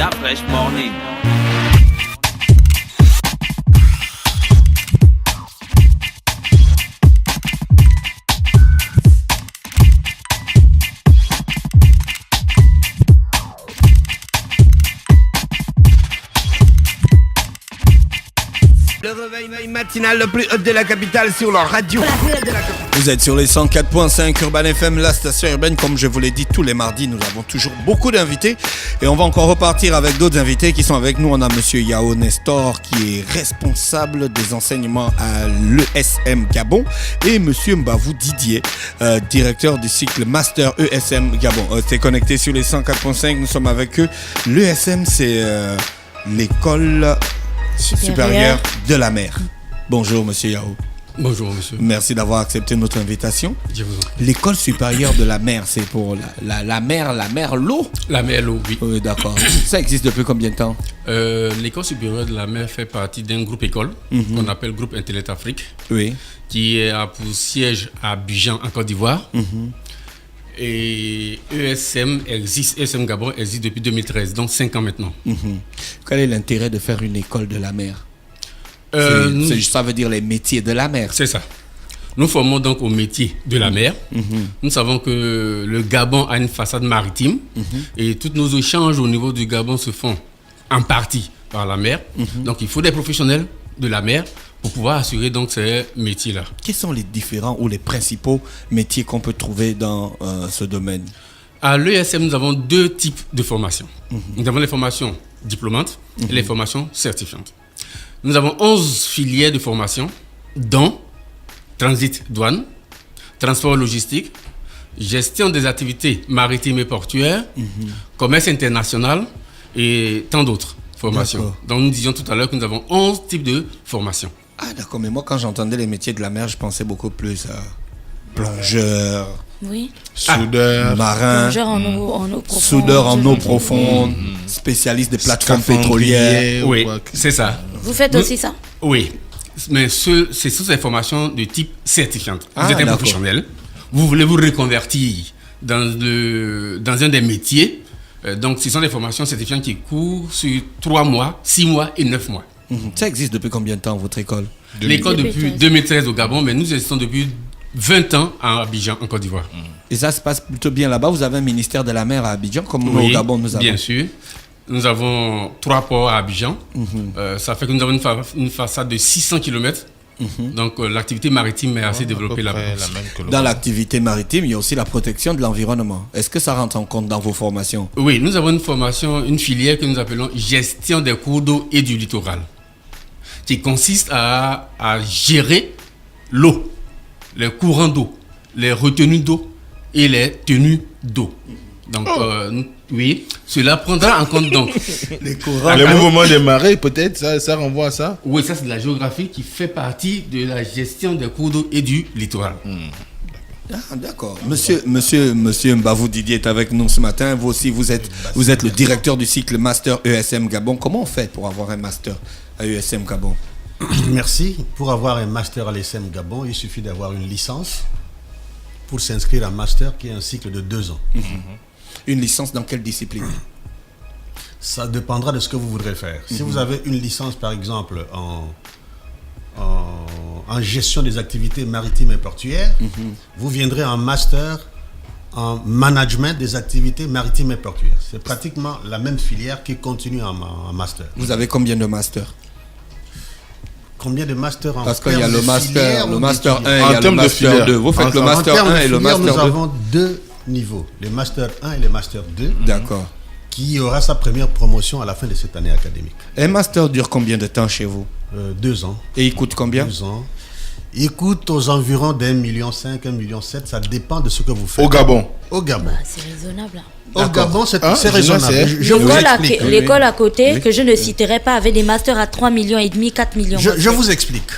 That fresh morning. Le réveil matinal le plus haut de la capitale sur leur radio. Vous êtes sur les 104.5 Urban FM, la station urbaine. Comme je vous l'ai dit, tous les mardis, nous avons toujours beaucoup d'invités. Et on va encore repartir avec d'autres invités qui sont avec nous. On a Monsieur Yao Nestor, qui est responsable des enseignements à l'ESM Gabon. Et Monsieur Mbavou Didier, directeur du cycle Master ESM Gabon. C'est connecté sur les 104.5, nous sommes avec eux. L'ESM, c'est l'école supérieure de la mer. Bonjour, Monsieur Yao. Bonjour, monsieur. Merci d'avoir accepté notre invitation. Je vous en prie. L'école supérieure de la mer, c'est pour la mer, l'eau? La mer, l'eau, oui. Oui, d'accord. Ça existe depuis combien de temps? L'école supérieure de la mer fait partie d'un groupe école qu'on appelle Groupe Intellect Afrique, Oui. qui a pour siège à Abidjan, en Côte d'Ivoire. Et ESM Gabon existe depuis 2013, donc 5 ans maintenant. Quel est l'intérêt de faire une école de la mer? Ça veut dire les métiers de la mer. C'est ça. Nous formons donc au métier de la mer. Nous savons que le Gabon a une façade maritime et tous nos échanges au niveau du Gabon se font en partie par la mer. Donc il faut des professionnels de la mer pour pouvoir assurer donc ces métiers-là. Quels sont les différents ou les principaux métiers qu'on peut trouver dans ce domaine? À l'ESM, nous avons deux types de formations. Nous avons les formations diplômantes et les formations certifiantes. Nous avons 11 filières de formation, dont transit douane, transport logistique, gestion des activités maritimes et portuaires, commerce international et tant d'autres formations. D'accord. Donc nous disions tout à l'heure que nous avons 11 types de formations. Ah, d'accord. Mais moi, quand j'entendais les métiers de la mer, je pensais beaucoup plus à plongeur, Oui. soudeur, marin, Plongeur en eau profonde. soudeur en eau profonde, spécialiste des plateformes pétrolières. Oui, c'est ça. Vous faites aussi ça? Oui, mais c'est sous ces formations de type certifiante. Ah, Vous êtes un d'accord. professionnel, vous voulez vous reconvertir dans un des métiers. Donc, ce sont des formations certifiantes qui courent sur 3 mois, 6 mois et 9 mois. Ça existe depuis combien de temps, votre école? L'école depuis 2013 au Gabon, mais nous existons depuis 20 ans à Abidjan, en Côte d'Ivoire. Et ça se passe plutôt bien là-bas. Vous avez un ministère de la mer à Abidjan, comme au Gabon nous avons. Bien sûr. Nous avons 3 ports à Abidjan. Ça fait que nous avons une façade de 600 km. Donc l'activité maritime est assez développée là-bas. Dans l'activité maritime, il y a aussi la protection de l'environnement. Est-ce que ça rentre en compte dans vos formations? Oui, nous avons une formation, une filière que nous appelons gestion des cours d'eau et du littoral, qui consiste à gérer l'eau, les courants d'eau, les retenues d'eau et les tenues d'eau. Donc, oui, cela prendra en compte donc Les courants. Le mouvement des marées, peut-être, ça renvoie à ça. Oui, ça c'est de la géographie qui fait partie de la gestion des cours d'eau et du littoral. Ah, d'accord. Monsieur Mbavou Didier est avec nous ce matin. Vous aussi, vous êtes le directeur du cycle Master ESM Gabon. Comment on fait pour avoir un Master à ESM Gabon? Merci. Pour avoir un master à l'ESM Gabon, il suffit d'avoir une licence pour s'inscrire à master qui est un cycle de 2 ans. Une licence dans quelle discipline? Ça dépendra de ce que vous voudrez faire. Si vous avez une licence, par exemple, en gestion des activités maritimes et portuaires, vous viendrez en master en management des activités maritimes et portuaires. C'est pratiquement la même filière qui continue en master. Vous avez combien de masters? Combien de masters en Parce qu'il y a termes le de master, filière le ou master 1 d'étudiants? et il y a le termes de master filière. 2. Vous faites le En master termes 1 de et le filière, master nous 2. avons 2 niveaux, le master 1 et le master 2, D'accord. qui aura sa première promotion à la fin de cette année académique. Un master dure combien de temps chez vous? 2 ans. Et il coûte combien? 2 ans. Il coûte aux environs d'1,5 million, 1,7 million, ça dépend de ce que vous faites. Au Gabon. Au Gabon. C'est raisonnable. Au Gabon, c'est Hein, raisonnable. c'est- Je vous explique. L'école à côté, Oui. que je ne citerai pas, avait des masters à 3,5 millions, 4 millions. Je vous explique.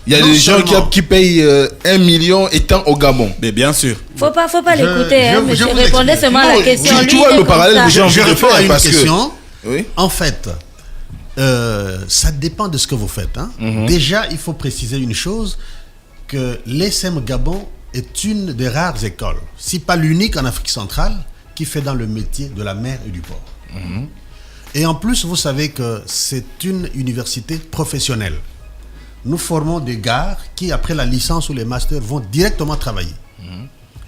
Il y a Non des gens seulement- qui payent 1 million étant au Gabon. Mais bien sûr. Faut pas Je- l'écouter, hein, je monsieur. vous Répondez explique. seulement à la Non, question. tu Lui, vois il est le comme parallèle ça. que j'ai envie Je de réponds faire à une parce que- question. Oui. En fait, ça dépend de ce que vous faites. Hein. Déjà, il faut préciser une chose, que l'ESM Gabon est une des rares écoles, si pas l'unique en Afrique centrale, qui fait dans le métier de la mer et du port. Et en plus, vous savez que c'est une université professionnelle. Nous formons des gars qui, après la licence ou les masters, vont directement travailler.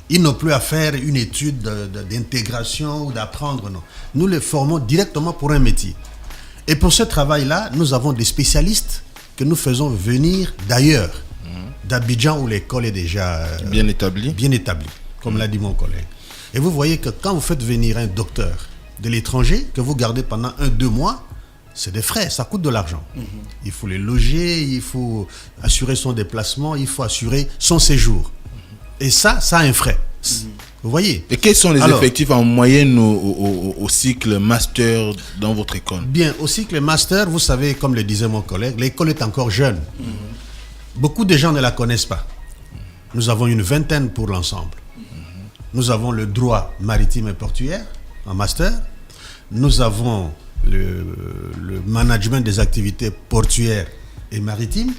Ils n'ont plus à faire une étude d'intégration ou d'apprendre, non. Nous les formons directement pour un métier. Et pour ce travail-là, nous avons des spécialistes que nous faisons venir d'ailleurs, d'Abidjan où l'école est déjà Bien établi. comme l'a dit mon collègue. Et vous voyez que quand vous faites venir un docteur de l'étranger, que vous gardez pendant 1-2 mois, c'est des frais, ça coûte de l'argent. Il faut les loger, il faut assurer son déplacement, il faut assurer son séjour. Et ça a un frais. Vous voyez? Et quels sont les Alors, effectifs en moyenne au cycle master dans votre école? Bien, au cycle master, vous savez, comme le disait mon collègue, l'école est encore jeune. Beaucoup de gens ne la connaissent pas. Nous avons une vingtaine pour l'ensemble. Nous avons le droit maritime et portuaire en master. Nous avons le management des activités portuaires et maritimes.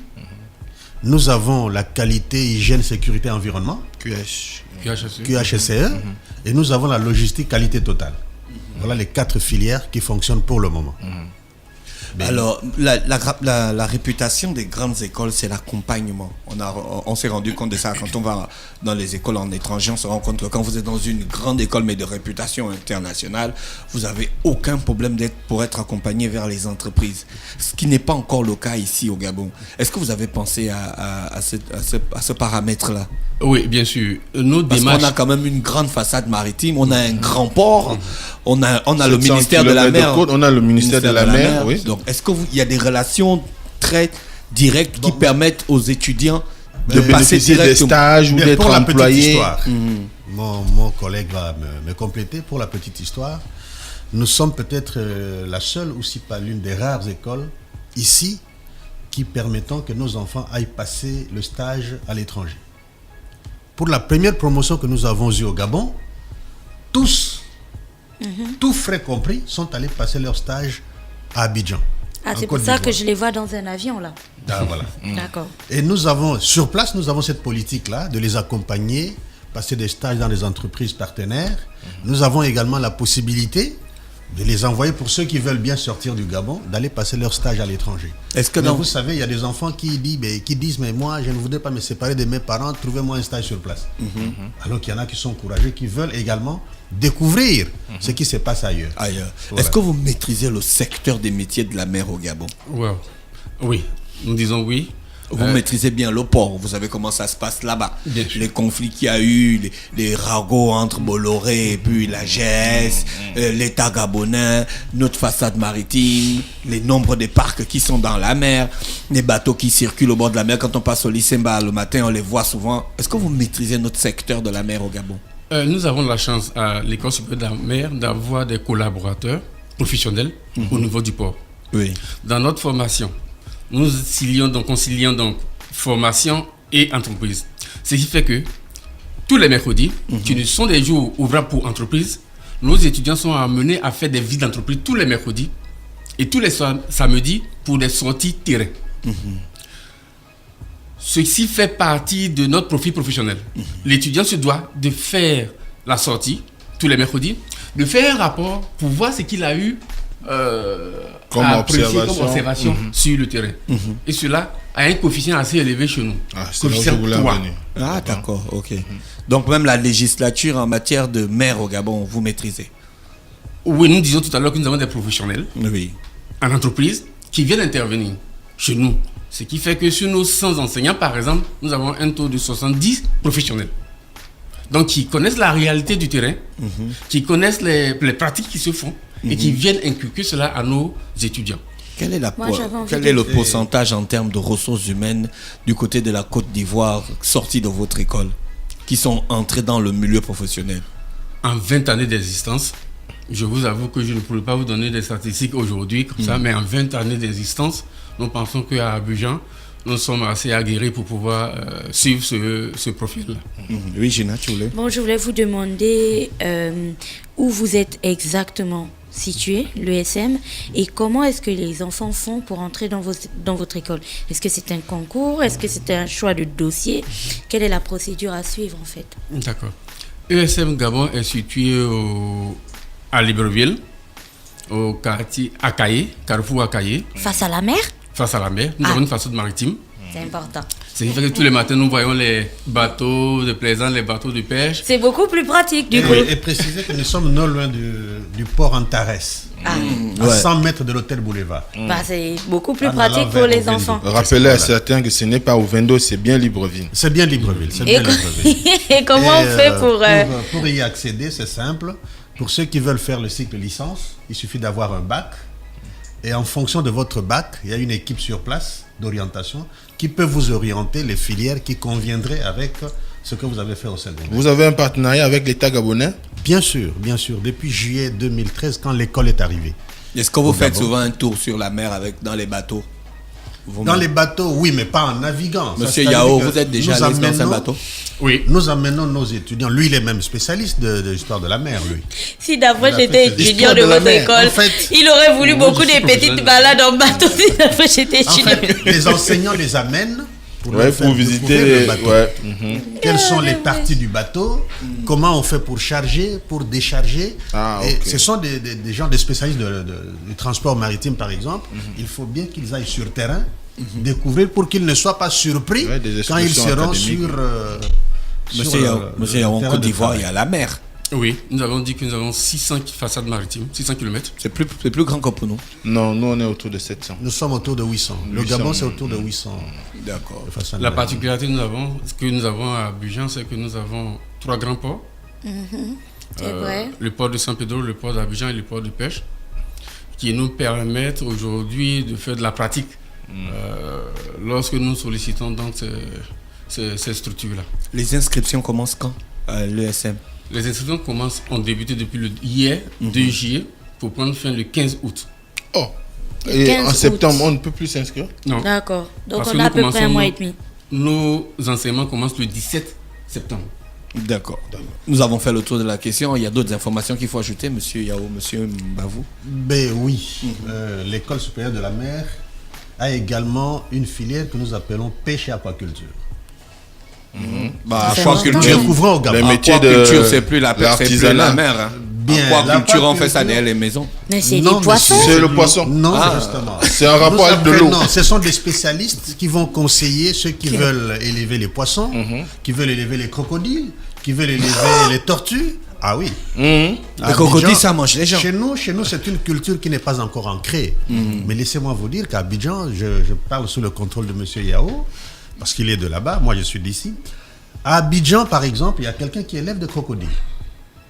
Nous avons la qualité, hygiène, sécurité, environnement, QHSE, et nous avons la logistique qualité totale. Voilà les 4 filières qui fonctionnent pour le moment. Alors, la réputation des grandes écoles, c'est l'accompagnement. On s'est rendu compte de ça quand on va dans les écoles en étranger. On se rend compte que quand vous êtes dans une grande école, mais de réputation internationale, vous n'avez aucun problème pour être accompagné vers les entreprises. Ce qui n'est pas encore le cas ici au Gabon. Est-ce que vous avez pensé à ce paramètre-là? Oui, bien sûr. Nos Parce démarches... qu'on a quand même une grande façade maritime, on a un grand port, on a le ministère de la mer. On a le ministère de la mer, oui. Donc, est-ce qu'il y a des relations très directes qui permettent aux étudiants de passer bénéficier des directement stages ou Bien, d'être pour la petite employés? histoire, mon collègue va me compléter. Pour la petite histoire, nous sommes peut-être la seule, ou si pas l'une des rares écoles ici qui permettant que nos enfants aillent passer le stage à l'étranger. Pour la première promotion que nous avons eue au Gabon, tous, tous frais compris, sont allés passer leur stage à Abidjan. Ah, en c'est pour Côte ça que d'Ivoire. je les vois dans un avion, là. Ah, voilà. D'accord. Et nous avons, sur place, nous avons cette politique-là de les accompagner, passer des stages dans des entreprises partenaires. Nous avons également la possibilité de les envoyer, pour ceux qui veulent bien sortir du Gabon, d'aller passer leur stage à l'étranger. Est-ce que Mais dans... vous savez, il y a des enfants qui disent, mais moi, je ne voudrais pas me séparer de mes parents, trouvez-moi un stage sur place. Alors qu'il y en a qui sont courageux, qui veulent également découvrir ce qui se passe ailleurs. ailleurs. Voilà. Est-ce que vous maîtrisez le secteur des métiers de la mer au Gabon? Wow. Oui, nous disons oui. Vous maîtrisez bien le port, vous savez comment ça se passe là-bas. Bien sûr. Les conflits qu'il y a eu, les ragots entre Bolloré et puis la GS, l'État gabonais, notre façade maritime, les nombres de parcs qui sont dans la mer, les bateaux qui circulent au bord de la mer. Quand on passe au Lycemba le matin, on les voit souvent. Est-ce que vous maîtrisez notre secteur de la mer au Gabon? Nous avons la chance à l'École supérieure de la mer d'avoir des collaborateurs professionnels au niveau du port. Oui. Dans notre formation, nous concilions donc formation et entreprise. Ce qui fait que tous les mercredis, qui ne sont des jours ouvrables pour entreprise, nos étudiants sont amenés à faire des visites d'entreprise tous les mercredis et tous les samedis pour des sorties terrain. Ceci fait partie de notre profil professionnel. L'étudiant se doit de faire la sortie tous les mercredis, de faire un rapport pour voir ce qu'il a eu Comme à apprécier observation. comme observation sur le terrain. Et cela a un coefficient assez élevé chez nous. Ah, c'est là où je Coefficient voulais en 3. venir. Ah, d'accord, ok. Donc même la législature en matière de mer au Gabon, vous maîtrisez? Oui, nous disons tout à l'heure que nous avons des professionnels Oui. en entreprise qui viennent intervenir chez nous. Ce qui fait que sur nos 100 enseignants, par exemple, nous avons un taux de 70 professionnels. Donc, qui connaissent la réalité du terrain, qui connaissent les pratiques qui se font et qui viennent inculquer cela à nos étudiants. Quel est, Moi, j'avais envie quel de- est le pourcentage en termes de ressources humaines du côté de la Côte d'Ivoire sortis de votre école qui sont entrés dans le milieu professionnel? En 20 années d'existence, je vous avoue que je ne pourrais pas vous donner des statistiques aujourd'hui comme ça, mais en 20 années d'existence, nous pensons qu'à Abidjan, nous sommes assez aguerris pour pouvoir suivre ce profil-là. Oui, Gina, tu voulais? Bon, je voulais vous demander où vous êtes exactement situé, l'ESM, et comment est-ce que les enfants font pour entrer dans votre école? Est-ce que c'est un concours? Est-ce que c'est un choix de dossier? Quelle est la procédure à suivre, en fait? D'accord. ESM Gabon est situé à Libreville, au quartier Akaye, Carrefour Akaye, Face à la mer? face à la mer. Nous Ah. avons une façade maritime. C'est important. C'est fait que tous les matins, nous voyons les bateaux de plaisance, les bateaux de pêche. C'est beaucoup plus pratique du coup. Et préciser que nous sommes non loin du port Antares, Ah. à Ouais. 100 mètres de l'hôtel Boulevard. Bah, c'est beaucoup plus En allant pratique vers pour les Auvergne. enfants. Rappelez à certains que ce n'est pas au Vendo, c'est bien Libreville. C'est bien Libreville. C'est Et, bien Libreville. et comment Et, on fait pour y accéder, c'est simple. Pour ceux qui veulent faire le cycle licence, il suffit d'avoir un bac. Et en fonction de votre bac, il y a une équipe sur place d'orientation qui peut vous orienter les filières qui conviendraient avec ce que vous avez fait au secondaire. Vous avez un partenariat avec l'État gabonais? Bien sûr, depuis juillet 2013, quand l'école est arrivée. Est-ce que vous faites Gabon. souvent un tour sur la mer dans les bateaux? Dans les bateaux, oui, mais pas en naviguant. Ça, Monsieur c'est-à-dire Yao, que vous êtes déjà nous allé dans un amenons- bateau? Oui. Nous amenons nos étudiants. Lui, il est même spécialiste de l'histoire de la mer, lui. Si d'abord Il a j'étais fait ses étudiant histoires de de la votre mer. école, En fait, il aurait voulu moi, beaucoup je suis de professionnel petites de la balades en bateau si d'abord j'étais En étudiant. fait, les enseignants les amènent pour, Ouais, leur faire pour visiter découvrir les... le bateau. Ouais. Quelles sont les parties du bateau, comment on fait pour charger, pour décharger. Ah, Et ok. ce sont des gens, des spécialistes du transport maritime, par exemple. Il faut bien qu'ils aillent sur terrain, découvrir pour qu'ils ne soient pas surpris Ouais, des quand ils excursions seront académiques. sur Monsieur Yao, en terrain Côte de d'Ivoire, il y travail. a la mer. Oui, nous avons dit que nous avons 600 façades maritimes, 600 km. C'est plus grand que pour nous. Non, nous on est autour de 700. Nous sommes autour de 800. Le 800. Gabon, c'est autour de 800. D'accord. façades La maritimes. particularité que nous avons à Abidjan, c'est que nous avons 3 grands ports. C'est vrai. Le port de San Pedro, le port d'Abidjan et le port de pêche, qui nous permettent aujourd'hui de faire de la pratique lorsque nous sollicitons donc ces structures-là. Les inscriptions commencent quand à l'ESM? Les inscriptions ont débuté depuis hier, 2 juillet, pour prendre fin le 15 août. Oh. Le Et 15 en septembre, août. on ne peut plus s'inscrire? Non, D'accord. Donc Parce on que a nous à peu près un commençons, mois et nous- demi. nos enseignements commencent le 17 septembre. D'accord. Nous avons fait le tour de la question. Il y a d'autres informations qu'il faut ajouter, monsieur Yao, monsieur Mbavou. Ben oui, l'école supérieure de la mer a également une filière que nous appelons pêche et aquaculture. Bah, C'est aquaculture. important. Découvrons au Gabon. Les métiers de Aquaculture, c'est plus la pêche, c'est plus l'artisanat. la mer. Hein. Bien, Aquaculture, on fait ça l'aquaculture- derrière les maisons. Mais c'est Non, des mais poissons. C'est le poisson. Non, Ah. justement. C'est un rapport Nous avec de appelons- l'eau. Non, ce sont des spécialistes qui vont conseiller ceux qui veulent élever les poissons, qui veulent élever les crocodiles, qui veulent élever les tortues. Ah oui. Les À crocodiles, Abidjan, ça mange les gens. Chez nous, c'est une culture qui n'est pas encore ancrée. Mais laissez-moi vous dire qu'à Abidjan, je parle sous le contrôle de M. Yao, parce qu'il est de là-bas, moi je suis d'ici. À Abidjan, par exemple, il y a quelqu'un qui élève des crocodiles.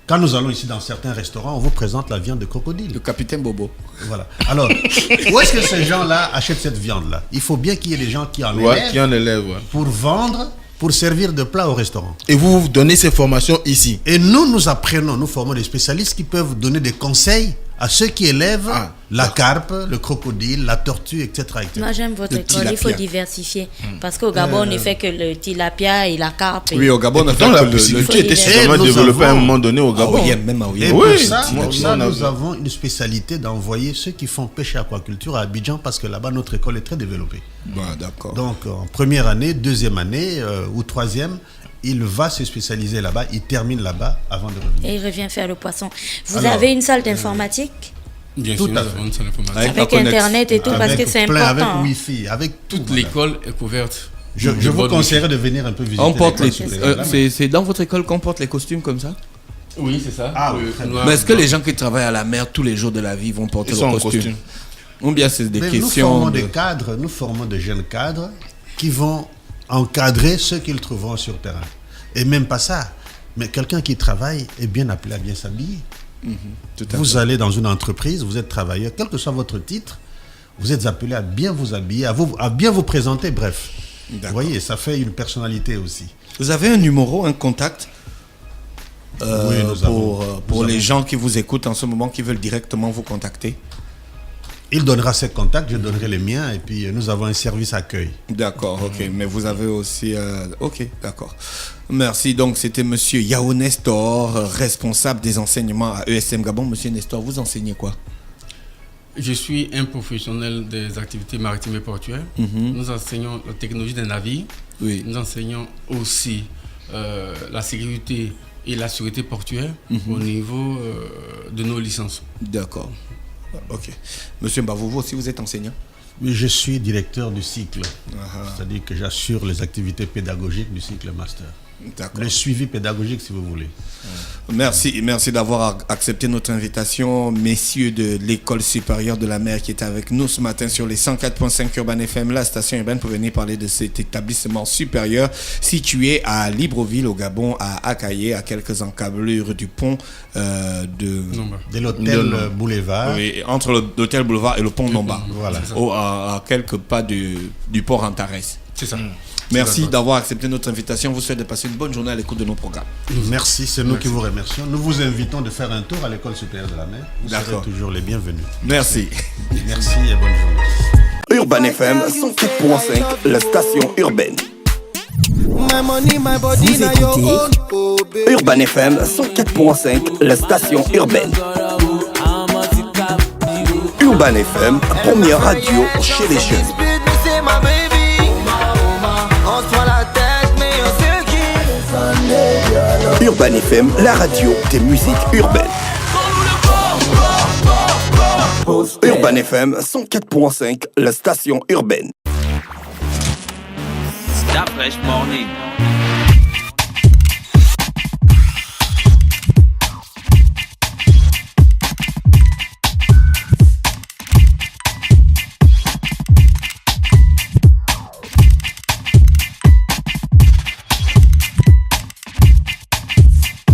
Quand nous allons ici dans certains restaurants, on vous présente la viande de crocodile. Le capitaine Bobo. Voilà. Alors, où est-ce que ces gens-là achètent cette viande-là? Il faut bien qu'il y ait des gens qui en Ouais, élèvent qui en élève, ouais. pour vendre, pour servir de plat au restaurant. Et vous donnez ces formations ici. Et nous apprenons, nous formons des spécialistes qui peuvent donner des conseils à ceux qui élèvent Ah, la carpe, le crocodile, la tortue, etc. Moi j'aime votre Le école, il faut tilapia. diversifier. Parce qu'au Gabon, on ne fait que le tilapia et la carpe. et- Oui, au Gabon, on a fait Pourtant, la que pisciculture était faut sûrement nous développée à un avons- moment donné au Gabon. même à Et Ouyem. pour Oui, ça, moi, pour ça, on a nous vu. avons une spécialité d'envoyer ceux qui font pêche et aquaculture à Abidjan parce que là-bas, notre école est très développée. Bah, d'accord. Donc, en première année, deuxième année ou troisième, il va se spécialiser là-bas, il termine là-bas avant de revenir. Et il revient faire le poisson. Vous Alors, avez une salle d'informatique Bien Tout sûr, nous à fait. avons une salle informatique. Avec la avec connexion. Internet et tout, parce Avec que c'est plein, important. avec hein. Wi-Fi, avec tout. Toute voilà. l'école est couverte. Je de vous bord de conseillerais de venir un peu visiter. On porte l'école les. supérieure de la mer. C'est dans votre école qu'on porte les costumes comme ça? Oui, c'est ça. Ah oui, Le très bien. noir, Mais est-ce que les gens qui travaillent à la mer tous les jours de la vie vont porter Ils leur sont en costume? costume. Ou bien c'est des Mais nous questions formons de... des cadres, nous formons de jeunes cadres qui vont encadrer ceux qu'ils trouveront sur terrain. Et même pas ça. Mais quelqu'un qui travaille est bien appelé à bien s'habiller. Tout à Vous fait. allez dans une entreprise, vous êtes travailleur, quel que soit votre titre, vous êtes appelé à bien vous habiller, à bien vous présenter, bref. Vous D'accord. voyez, ça fait une personnalité aussi. Vous avez un numéro, un contact Oui, nous avons. pour Nous les avons. gens qui vous écoutent en ce moment, qui veulent directement vous contacter? Il donnera ses contacts, je donnerai les miens, et puis nous avons un service accueil. D'accord, ok. Mais vous avez aussi... ok, d'accord. Merci. Donc, c'était monsieur Yao Nestor, responsable des enseignements à ESM Gabon. Monsieur Nestor, vous enseignez quoi? Je suis un professionnel des activités maritimes et portuaires. Nous enseignons la technologie des navires. Oui. Nous enseignons aussi la sécurité et la sûreté portuaire au niveau de nos licences. D'accord. Ok. Monsieur Mbavo, vous aussi, vous êtes enseignant? Oui, je suis directeur du cycle. C'est-à-dire que j'assure les activités pédagogiques du cycle master. D'accord. Le suivi pédagogique, si vous voulez. Merci d'avoir accepté notre invitation, messieurs de l'École supérieure de la mer qui est avec nous ce matin sur les 104.5 Urban FM, la station urbaine, pour venir parler de cet établissement supérieur situé à Libreville, au Gabon, à Akaye, à quelques encablures du pont de l'hôtel Boulevard. Oui, entre l'hôtel Boulevard et le pont Nomba. Voilà. À quelques pas du port Antares. C'est ça. Merci d'avoir accepté notre invitation. Vous souhaite de passer une bonne journée à l'écoute de nos programmes. Merci, c'est nous qui vous remercions. Nous vous invitons de faire un tour à l'École supérieure de la mer. Vous serez toujours les bienvenus. Merci. Merci et bonne journée. Urban FM 104.5, la station urbaine. Vous écoutez Urban FM 104.5, la station urbaine. Urban FM, première radio chez les jeunes. Urban FM, la radio des musiques urbaines. Urban FM 104.5, la station urbaine. Stop fresh morning.